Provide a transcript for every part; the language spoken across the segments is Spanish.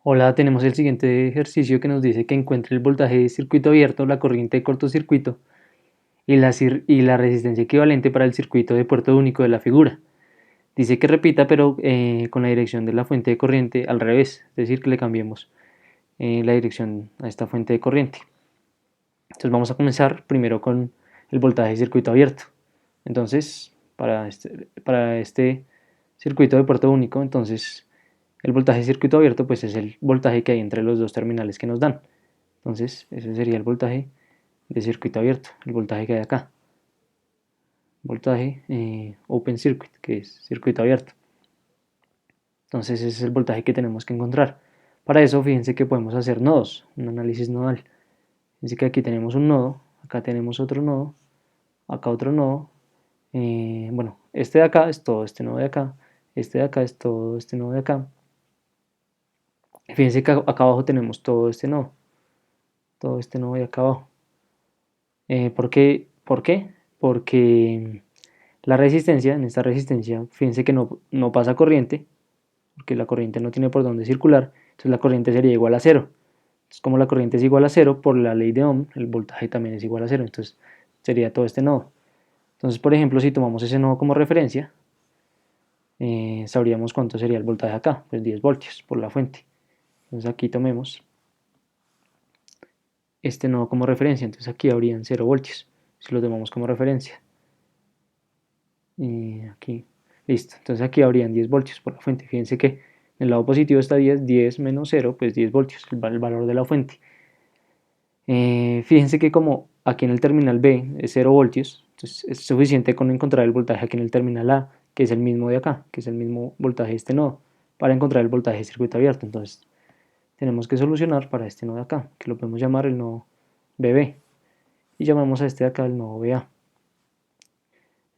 Hola, tenemos el siguiente ejercicio que nos dice que encuentre el voltaje de circuito abierto, la corriente de cortocircuito y la resistencia equivalente para el circuito de puerto único de la figura. Dice que repita, pero con la dirección de la fuente de corriente al revés, es decir, que le cambiemos la dirección a esta fuente de corriente. Entonces vamos a comenzar primero con el voltaje de circuito abierto. Entonces, para este circuito de puerto único, entonces el voltaje de circuito abierto pues es el voltaje que hay entre los dos terminales que nos dan. Entonces, ese sería el voltaje de circuito abierto, el voltaje que hay acá. Voltaje open circuit, que es circuito abierto. Entonces, ese es el voltaje que tenemos que encontrar. Para eso, fíjense que podemos hacer nodos, un análisis nodal. Fíjense que aquí tenemos un nodo, acá tenemos otro nodo, acá otro nodo. Bueno, este de acá es todo este nodo de acá, este de acá es todo este nodo de acá. Fíjense que acá abajo tenemos todo este nodo de acá abajo. ¿Por qué? Porque en esta resistencia, fíjense que no pasa corriente, porque la corriente no tiene por dónde circular, entonces la corriente sería igual a cero. Entonces, como la corriente es igual a cero, por la ley de Ohm, el voltaje también es igual a cero, entonces sería todo este nodo. Entonces, por ejemplo, si tomamos ese nodo como referencia, sabríamos cuánto sería el voltaje acá, pues 10 voltios por la fuente. Entonces aquí tomemos este nodo como referencia, entonces aquí habrían 0 voltios, si lo tomamos como referencia. Y aquí, listo, entonces aquí habrían 10 voltios por la fuente. Fíjense que en el lado positivo está 10, 10 menos 0, pues 10 voltios, el valor de la fuente. Fíjense que como aquí en el terminal B es 0 voltios, entonces es suficiente con encontrar el voltaje aquí en el terminal A, que es el mismo de acá, que es el mismo voltaje de este nodo, para encontrar el voltaje de circuito abierto. Entonces tenemos que solucionar para este nodo de acá, que lo podemos llamar el nodo BB, y llamamos a este de acá el nodo BA.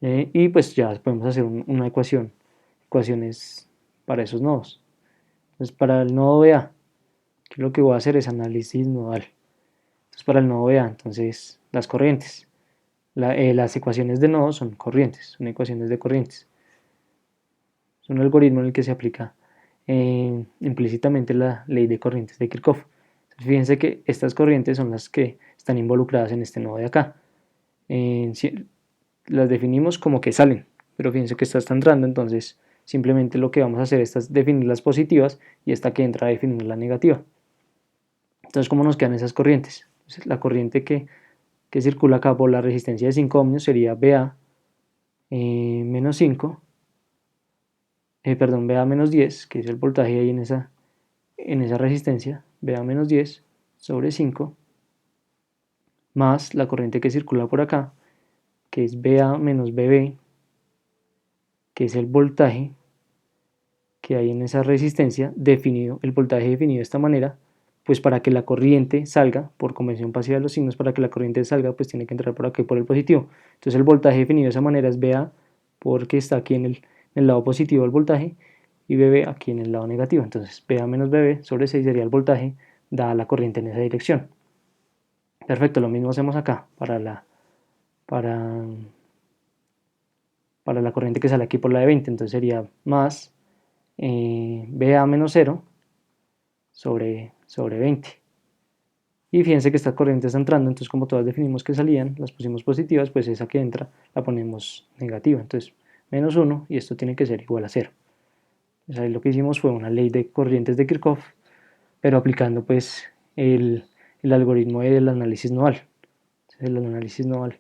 Y pues ya podemos hacer una ecuaciones para esos nodos. Entonces para el nodo BA, que lo que voy a hacer es análisis nodal. Entonces para el nodo BA, entonces las corrientes. Las ecuaciones de nodos son corrientes, son ecuaciones de corrientes. Es un algoritmo en el que se aplica implícitamente la ley de corrientes de Kirchhoff. Entonces fíjense que estas corrientes son las que están involucradas en este nodo de acá. Las definimos como que salen, pero fíjense que esta está entrando, entonces simplemente lo que vamos a hacer es definir las positivas y esta que entra a definir la negativa. Entonces, ¿cómo nos quedan esas corrientes? Entonces, la corriente que circula acá por la resistencia de 5 ohmios sería BA menos 5, perdón, BA menos 10, que es el voltaje ahí en esa resistencia, BA menos 10 sobre 5, más la corriente que circula por acá, que es BA menos BB, que es el voltaje que hay en esa resistencia definido, el voltaje definido de esta manera, pues para que la corriente salga, por convención pasiva de los signos, para que la corriente salga, pues tiene que entrar por aquí por el positivo. Entonces el voltaje definido de esa manera es BA, porque está aquí en el lado positivo del voltaje, y BB aquí en el lado negativo. Entonces BA menos BB sobre 6 sería el voltaje dada la corriente en esa dirección. Perfecto, lo mismo hacemos acá para, para la corriente que sale aquí por la de 20, entonces sería más BA menos 0 sobre 20. Y fíjense que esta corriente está entrando, entonces como todas definimos que salían, las pusimos positivas, pues esa que entra la ponemos negativa. Entonces menos 1 y esto tiene que ser igual a 0. Entonces ahí lo que hicimos fue una ley de corrientes de Kirchhoff, pero aplicando pues el algoritmo del análisis nodal. Entonces, el análisis nodal.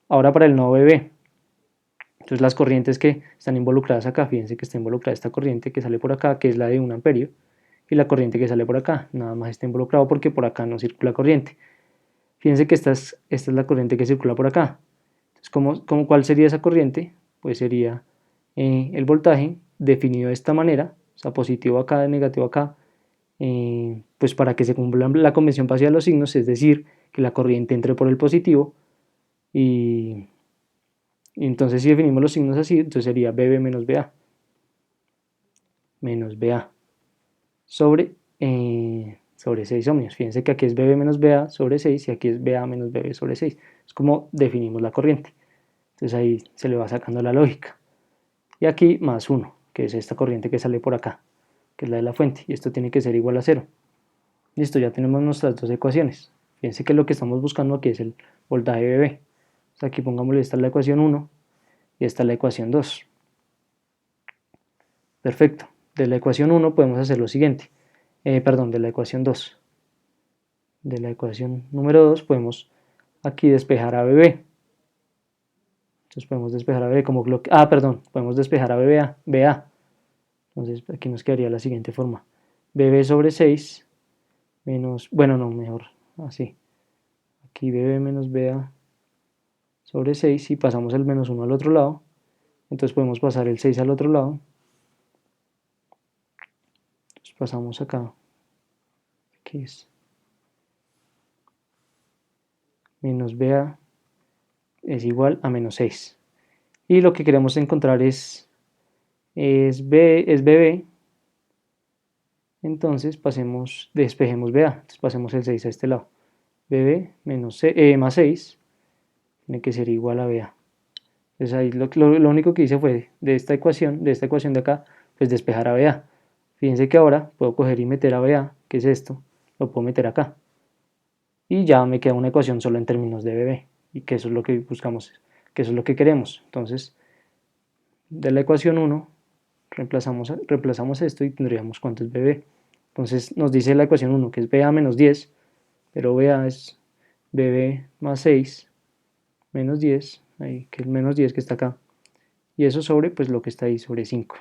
Ahora para el nodo BB. Entonces las corrientes que están involucradas acá, fíjense que está involucrada esta corriente que sale por acá, que es la de 1 amperio, y la corriente que sale por acá, nada más está involucrado porque por acá no circula corriente. Fíjense que esta es la corriente que circula por acá. Entonces, ¿cuál sería esa corriente? Pues sería el voltaje definido de esta manera, o sea, positivo acá, negativo acá, pues para que se cumpla la convención pasiva de los signos, es decir, que la corriente entre por el positivo y entonces si definimos los signos así, entonces sería BB menos BA sobre 6 ohmios. Fíjense que aquí es BB menos BA sobre 6 y aquí es BA menos BB sobre 6. Es como definimos la corriente. Entonces ahí se le va sacando la lógica. Y aquí más 1, que es esta corriente que sale por acá. que es la de la fuente, y esto tiene que ser igual a 0. Listo, ya tenemos nuestras dos ecuaciones. Fíjense que lo que estamos buscando aquí es el voltaje VB. Entonces aquí pongámosle, esta es la ecuación 1 y esta es la ecuación 2. Perfecto. De la ecuación 1 podemos hacer lo siguiente. De la ecuación 2. De la ecuación número 2 podemos aquí despejar a BB. Entonces podemos despejar a BB como bloque. Podemos despejar a BA. Entonces aquí nos quedaría la siguiente forma. BB sobre 6 menos, bueno, no, mejor así. Aquí BB menos BA sobre 6 y pasamos el menos 1 al otro lado. Entonces podemos pasar el 6 al otro lado. Entonces pasamos acá. Aquí es menos BA es igual a menos 6. Y lo que queremos encontrar es BB. Entonces despejemos BA. Entonces pasemos el 6 a este lado. BB más 6 tiene que ser igual a BA. Entonces ahí lo único que hice fue de esta ecuación de acá, pues despejar a BA. Fíjense que ahora puedo coger y meter a BA, que es esto, lo puedo meter acá. Y ya me queda una ecuación solo en términos de BB. Y que eso es lo que buscamos, que eso es lo que queremos. Entonces, de la ecuación 1, reemplazamos esto y tendríamos cuánto es BB. Entonces nos dice la ecuación 1 que es BA menos 10, pero BA es BB más 6 menos 10, ahí, que es menos 10 que está acá, y eso sobre pues lo que está ahí sobre 5,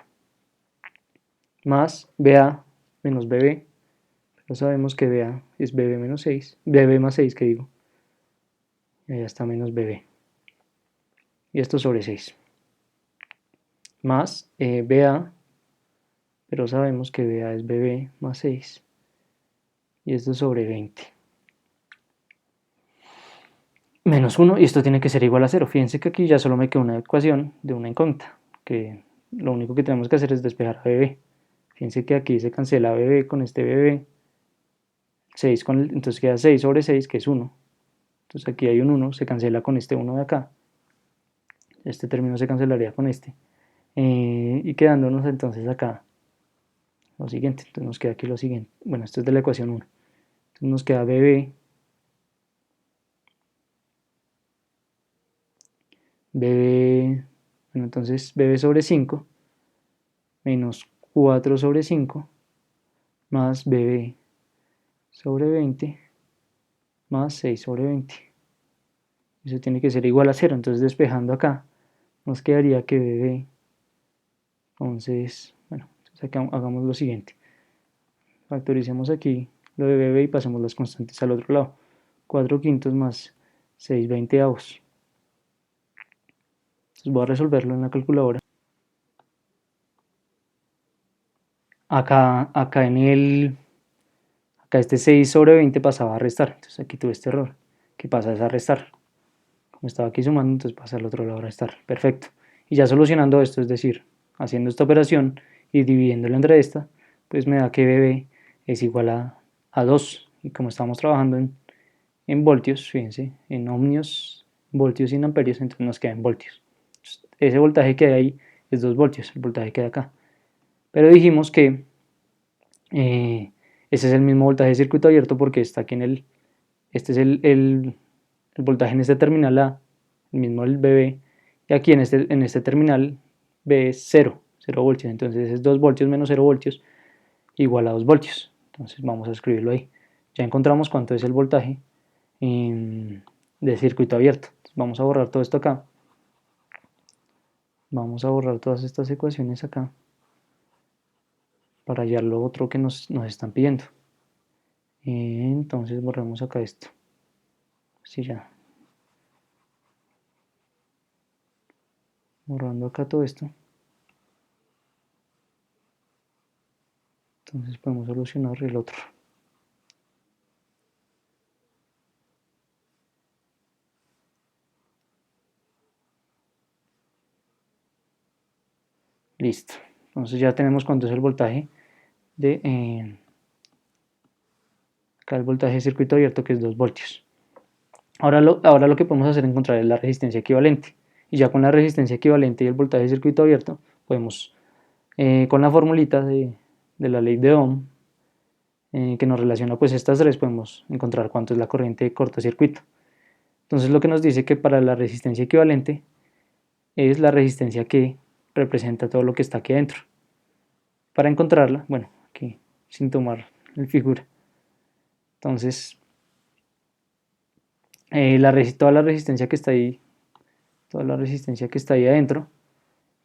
más BA menos BB, pero sabemos que BA es BB menos 6, BB más 6 que digo, y allá está menos BB, y esto sobre 6, más BA, pero sabemos que BA es BB más 6, y esto sobre 20. Menos 1, y esto tiene que ser igual a 0. Fíjense que aquí ya solo me queda una ecuación de una incógnita, que lo único que tenemos que hacer es despejar a BB. Fíjense que aquí se cancela BB con este BB, 6 entonces queda 6 sobre 6, que es 1. Entonces aquí hay un 1, se cancela con este 1 de acá. Este término se cancelaría con este. Y quedándonos entonces acá lo siguiente. Entonces nos queda aquí lo siguiente. Bueno, esto es de la ecuación 1. Entonces nos queda BB bueno, entonces BB sobre 5 menos 4 sobre 5 más BB sobre 20 más 6 sobre 20. Eso tiene que ser igual a 0. Entonces despejando acá nos quedaría que BB, entonces, bueno, entonces acá hagamos lo siguiente. Factoricemos aquí lo de BB y pasemos las constantes al otro lado. 4 quintos más 6 veinteavos. Entonces voy a resolverlo en la calculadora. Acá este 6 sobre 20 pasaba a restar. Entonces aquí tuve este error. ¿Qué pasa? Es a restar. Como estaba aquí sumando, entonces pasa al otro lado a restar. Perfecto. Y ya solucionando esto, es decir, haciendo esta operación y dividiéndola entre esta, pues me da que BB es igual a 2. Y como estamos trabajando en voltios, fíjense, en ohmios, voltios y en amperios, entonces nos queda en voltios. Ese voltaje que hay ahí es 2 voltios, el voltaje que hay acá. Pero dijimos que ese es el mismo voltaje de circuito abierto porque está aquí este es el voltaje en este terminal A, el mismo el BB, y aquí en este terminal B es 0 voltios, entonces es 2 voltios menos 0 voltios igual a 2 voltios. Entonces vamos a escribirlo ahí. Ya encontramos cuánto es el voltaje de circuito abierto. Entonces vamos a borrar todo esto acá. Vamos a borrar todas estas ecuaciones acá para hallar lo otro que nos están pidiendo. Entonces borramos acá esto. Sí, ya. Borrando acá todo esto. Entonces podemos solucionar el otro. Listo. Entonces ya tenemos cuánto es el voltaje de acá el voltaje de circuito abierto, que es 2 voltios. Ahora lo que podemos hacer es encontrar la resistencia equivalente. Y ya con la resistencia equivalente y el voltaje de circuito abierto, podemos, con la formulita de de la ley de Ohm, que nos relaciona pues estas tres, podemos encontrar cuánto es la corriente de cortocircuito. Entonces lo que nos dice que para la resistencia equivalente es la resistencia que representa todo lo que está aquí adentro. Para encontrarla, bueno, aquí sin tomar el figura. Entonces, toda la resistencia que está ahí, toda la resistencia que está ahí adentro,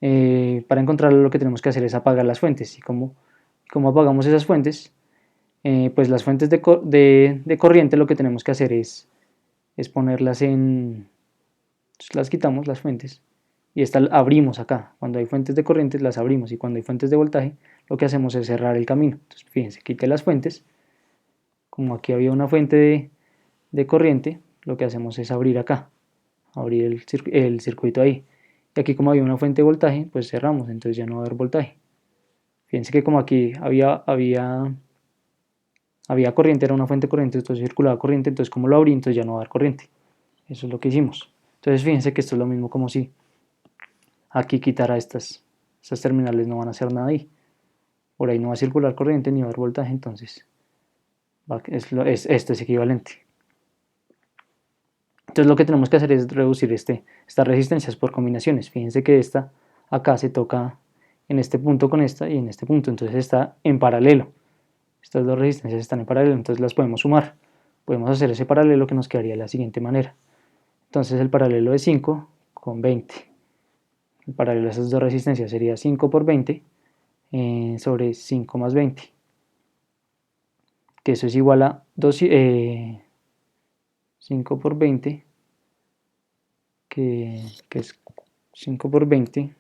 para encontrarla lo que tenemos que hacer es apagar las fuentes. ¿Y cómo apagamos esas fuentes? Pues las fuentes de corriente lo que tenemos que hacer es ponerlas en... Entonces las quitamos, las fuentes, y abrimos acá. Cuando hay fuentes de corriente las abrimos, y cuando hay fuentes de voltaje lo que hacemos es cerrar el camino. Entonces fíjense, quité las fuentes. Como aquí había una fuente de corriente, lo que hacemos es abrir acá, abrir el circuito ahí. Y aquí como había una fuente de voltaje, pues cerramos, entonces ya no va a haber voltaje. Fíjense que como aquí había corriente, era una fuente de corriente, entonces circulaba corriente, entonces como lo abrí, entonces ya no va a haber corriente. Eso es lo que hicimos. Entonces fíjense que esto es lo mismo como si aquí quitara estas terminales, no van a hacer nada ahí. Por ahí no va a circular corriente ni va a haber voltaje, entonces esto es equivalente. Entonces lo que tenemos que hacer es reducir estas resistencias por combinaciones. Fíjense que esta acá se toca en este punto con esta y en este punto, entonces está en paralelo. Estas dos resistencias están en paralelo, entonces las podemos sumar. Podemos hacer ese paralelo que nos quedaría de la siguiente manera. Entonces el paralelo de 5 con 20. El paralelo de esas dos resistencias sería 5 por 20 sobre 5 más 20. Que eso es igual a 5 por 20, que es 5 por 20,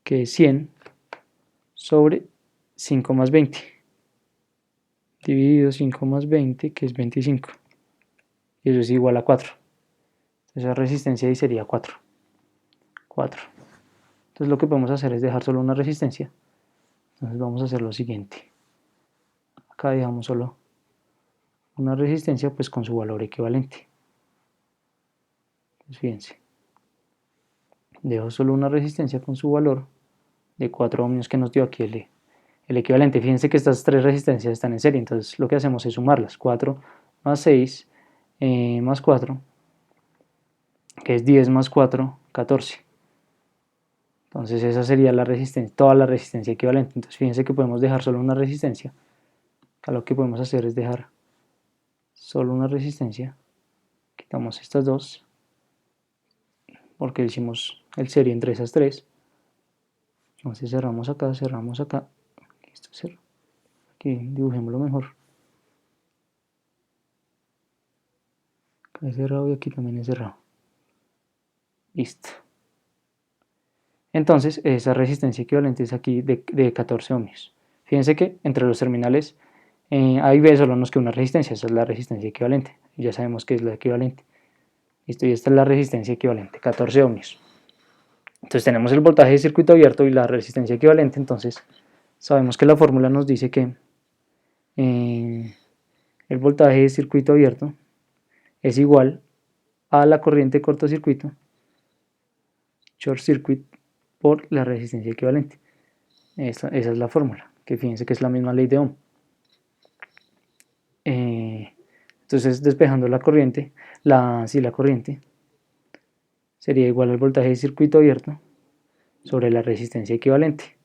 que es 100 sobre 5 más 20, dividido 5 más 20, que es 25. Y eso es igual a 4. Esa resistencia ahí sería 4. Entonces lo que podemos hacer es dejar solo una resistencia. Entonces vamos a hacer lo siguiente. Acá dejamos solo una resistencia pues con su valor equivalente. Pues fíjense. Dejo solo una resistencia con su valor de 4 ohmios que nos dio aquí el equivalente. Fíjense que estas tres resistencias están en serie, entonces lo que hacemos es sumarlas. 4 más 6 más 4, que es 10 más 4, 14. Entonces esa sería la resistencia, toda la resistencia equivalente. Entonces fíjense que podemos dejar solo una resistencia. Acá lo que podemos hacer es dejar solo una resistencia. Quitamos estas dos, porque hicimos el serie entre esas tres. Entonces cerramos acá. Esto cerró. Aquí dibujémoslo mejor. Acá he cerrado y aquí también he cerrado. Listo. Entonces esa resistencia equivalente es aquí de 14 ohmios. Fíjense que entre los terminales A y B solo nos queda una resistencia, esa es la resistencia equivalente. Ya sabemos que es la equivalente. Listo, y esta es la resistencia equivalente, 14 ohmios. Entonces tenemos el voltaje de circuito abierto y la resistencia equivalente, entonces sabemos que la fórmula nos dice que el voltaje de circuito abierto es igual a la corriente de cortocircuito, short circuit, por la resistencia equivalente. Esa es la fórmula, que fíjense que es la misma ley de Ohm. Entonces despejando la corriente, la corriente sería igual al voltaje de circuito abierto sobre la resistencia equivalente.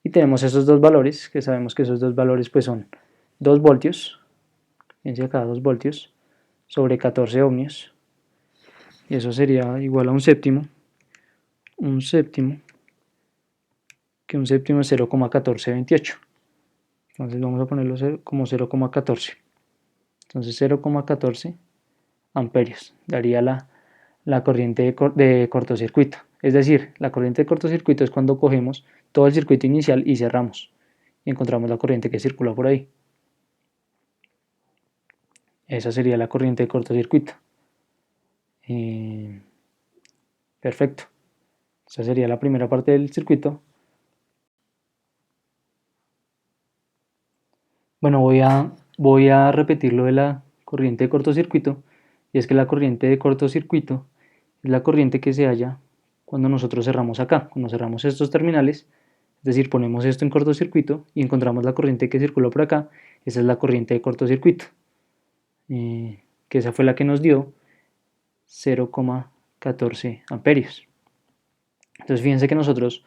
Y tenemos esos dos valores, que sabemos que esos dos valores pues son 2 voltios, fíjense acá 2 voltios, sobre 14 ohmios, y eso sería igual a un séptimo, que un séptimo es 0,1428. Entonces vamos a ponerlo como 0,14. Entonces 0,14 amperios daría la corriente de cortocircuito. Es decir, la corriente de cortocircuito es cuando cogemos todo el circuito inicial y cerramos y encontramos la corriente que circula por ahí. Esa sería la corriente de cortocircuito. Perfecto. Esa sería la primera parte del circuito. Bueno, voy a repetir lo de la corriente de cortocircuito, y es que la corriente de cortocircuito es la corriente que se halla cuando nosotros cerramos acá, cuando cerramos estos terminales, es decir, ponemos esto en cortocircuito y encontramos la corriente que circuló por acá. Esa es la corriente de cortocircuito, que esa fue la que nos dio 0,14 amperios. Entonces fíjense que nosotros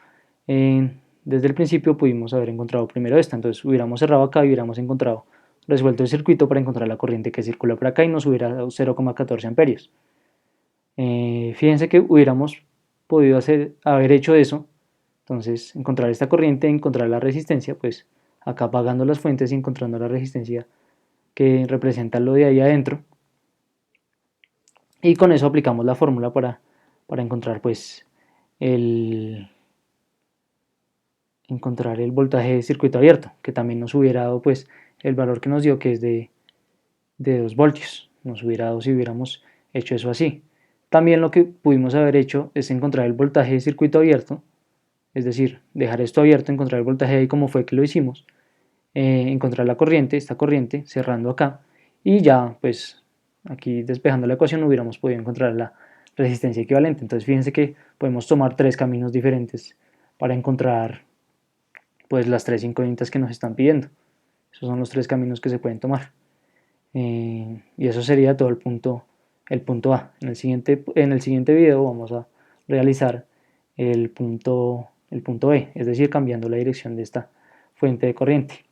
desde el principio pudimos haber encontrado primero esta. Entonces hubiéramos cerrado acá y hubiéramos encontrado, resuelto el circuito para encontrar la corriente que circula por acá y nos hubiera dado 0,14 amperios. Fíjense que hubiéramos podido haber hecho eso. Entonces encontrar esta corriente, encontrar la resistencia, pues acá apagando las fuentes y encontrando la resistencia que representa lo de ahí adentro. Y con eso aplicamos la fórmula para encontrar pues encontrar el voltaje de circuito abierto, que también nos hubiera dado pues el valor que nos dio, que es de 2 voltios. Nos hubiera dado si hubiéramos hecho eso así. También lo que pudimos haber hecho es encontrar el voltaje de circuito abierto, es decir, dejar esto abierto, encontrar el voltaje ahí como fue que lo hicimos, encontrar la corriente, esta corriente, cerrando acá, y ya pues aquí despejando la ecuación hubiéramos podido encontrar la resistencia equivalente. Entonces fíjense que podemos tomar 3 caminos diferentes para encontrar pues las 3 incógnitas que nos están pidiendo. Esos son los 3 caminos que se pueden tomar. Y eso sería todo el punto A. En el siguiente video vamos a realizar el punto B, es decir, cambiando la dirección de esta fuente de corriente.